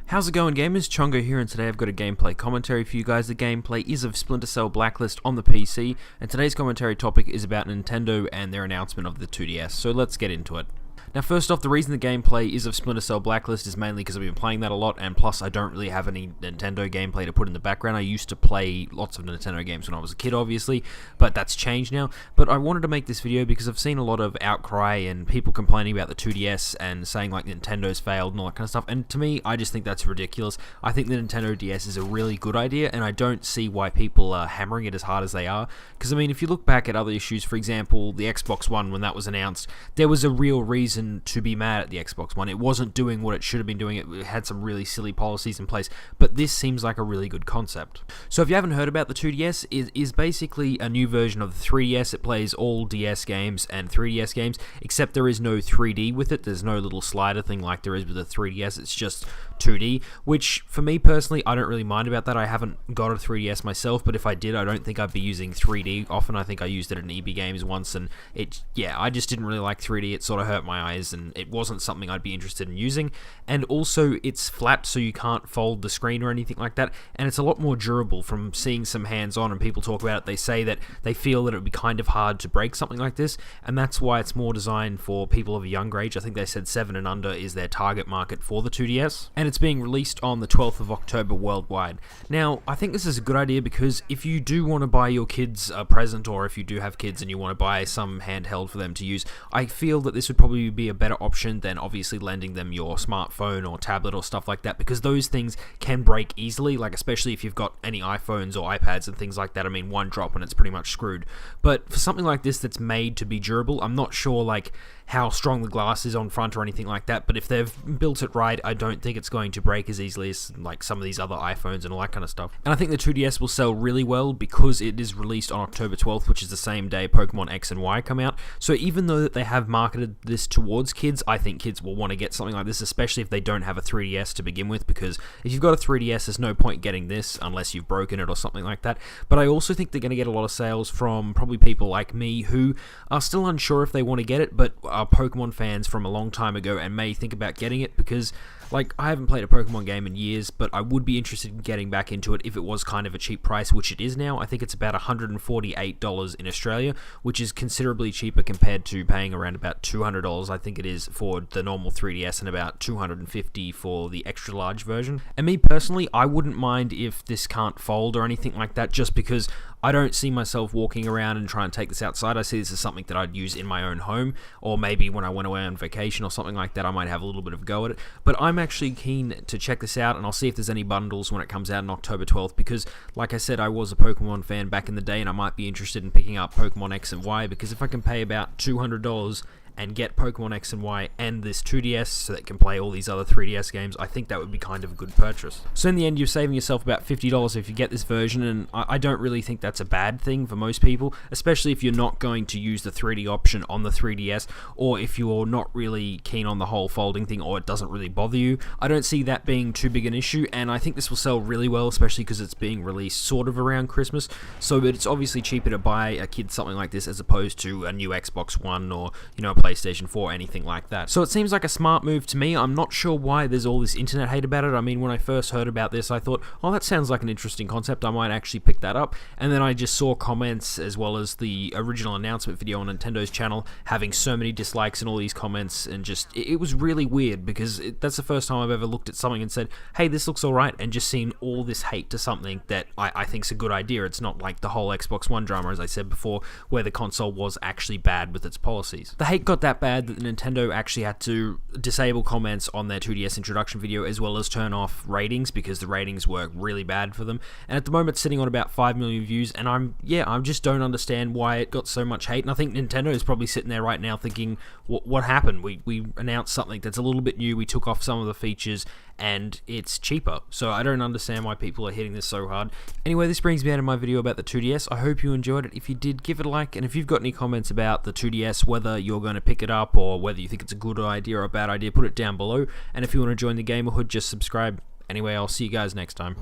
How's it going, gamers? Chongo here, and today I've got a gameplay commentary for you guys. The gameplay is of Splinter Cell Blacklist on the PC, and today's commentary topic is about Nintendo and their announcement of the 2DS, so let's get into it. Now first off, the reason the gameplay is of Splinter Cell Blacklist is mainly because I've been playing that a lot, and plus I don't really have any Nintendo gameplay to put in the background. I used to play lots of Nintendo games when I was a kid, obviously, but that's changed now. But I wanted to make this video because I've seen a lot of outcry and people complaining about the 2DS and saying like Nintendo's failed and all that kind of stuff, and to me, I just think that's ridiculous. I think the Nintendo DS is a really good idea, and I don't see why people are hammering it as hard as they are, because I mean, if you look back at other issues, for example, the Xbox One, when that was announced, there was a real reason to be mad at the Xbox One. It wasn't doing what it should have been doing. It had some really silly policies in place, but this seems like a really good concept. So if you haven't heard about the 2DS, it is basically a new version of the 3DS. It plays all DS games and 3DS games, except there is no 3D with it. There's no little slider thing like there is with the 3DS. It's just 2D, which for me personally, I don't really mind about that. I haven't got a 3DS myself, but if I did, I don't think I'd be using 3D often. I think I used it in EB Games once, and I just didn't really like 3D. It sort of hurt my eyes, and it wasn't something I'd be interested in using. And also, it's flat, so you can't fold the screen or anything like that, and it's a lot more durable. From seeing some hands-on and people talk about it, they say that they feel that it would be kind of hard to break something like this, and that's why it's more designed for people of a younger age. I think they said 7 and under is their target market for the 2DS, and it's being released on the 12th of October worldwide. Now, I think this is a good idea because if you do want to buy your kids a present, or if you do have kids and you want to buy some handheld for them to use, I feel that this would probably be a better option than obviously lending them your smartphone or tablet or stuff like that, because those things can break easily, like especially if you've got any iPhones or iPads and things like that. I mean, one drop and it's pretty much screwed. But for something like this that's made to be durable, I'm not sure like how strong the glass is on front or anything like that, but if they've built it right, I don't think it's going to break as easily as like some of these other iPhones and all that kind of stuff. And I think the 2DS will sell really well because it is released on October 12th, which is the same day Pokemon X and Y come out. So even though that they have marketed this towards kids, I think kids will want to get something like this, especially if they don't have a 3DS to begin with, because if you've got a 3DS, there's no point getting this unless you've broken it or something like that. But I also think they're going to get a lot of sales from probably people like me who are still unsure if they want to get it, but are Pokemon fans from a long time ago and may think about getting it, because like, I haven't played a Pokemon game in years, but I would be interested in getting back into it if it was kind of a cheap price, which it is now. I think it's about $148 in Australia, which is considerably cheaper compared to paying around about $200, I think it is, for the normal 3DS, and about $250 for the extra large version. And me personally, I wouldn't mind if this can't fold or anything like that, just because I don't see myself walking around and trying to take this outside. I see this as something that I'd use in my own home, or maybe when I went away on vacation or something like that, I might have a little bit of a go at it. But I'm actually keen to check this out, and I'll see if there's any bundles when it comes out on October 12th, because like I said, I was a Pokemon fan back in the day, and I might be interested in picking up Pokemon X and Y, because if I can pay about $200 and get Pokemon X and Y and this 2DS so that it can play all these other 3DS games, I think that would be kind of a good purchase. So in the end, you're saving yourself about $50 if you get this version, and I don't really think that's a bad thing for most people, especially if you're not going to use the 3D option on the 3DS, or if you're not really keen on the whole folding thing, or it doesn't really bother you. I don't see that being too big an issue, and I think this will sell really well, especially because it's being released sort of around Christmas, so it's obviously cheaper to buy a kid something like this as opposed to a new Xbox One or, you know, a PlayStation 4, anything like that. So it seems like a smart move to me. I'm not sure why there's all this internet hate about it. I mean, when I first heard about this, I thought, oh, that sounds like an interesting concept. I might actually pick that up. And then I just saw comments, as well as the original announcement video on Nintendo's channel, having so many dislikes and all these comments, and just, it was really weird, because that's the first time I've ever looked at something and said, hey, this looks alright, and just seen all this hate to something that I think's a good idea. It's not like the whole Xbox One drama, as I said before, where the console was actually bad with its policies. The hate got that bad that Nintendo actually had to disable comments on their 2DS introduction video, as well as turn off ratings, because the ratings were really bad for them. And at the moment, it's sitting on about 5 million views, and I just don't understand why it got so much hate. And I think Nintendo is probably sitting there right now thinking, what happened? We announced something that's a little bit new, we took off some of the features, and it's cheaper. So I don't understand why people are hitting this so hard. Anyway, this brings me out of my video about the 2DS. I hope you enjoyed it. If you did, give it a like, and if you've got any comments about the 2DS, whether you're going to pick it up or whether you think it's a good idea or a bad idea, put it down below. And if you want to join the Gamerhood, just subscribe. Anyway, I'll see you guys next time.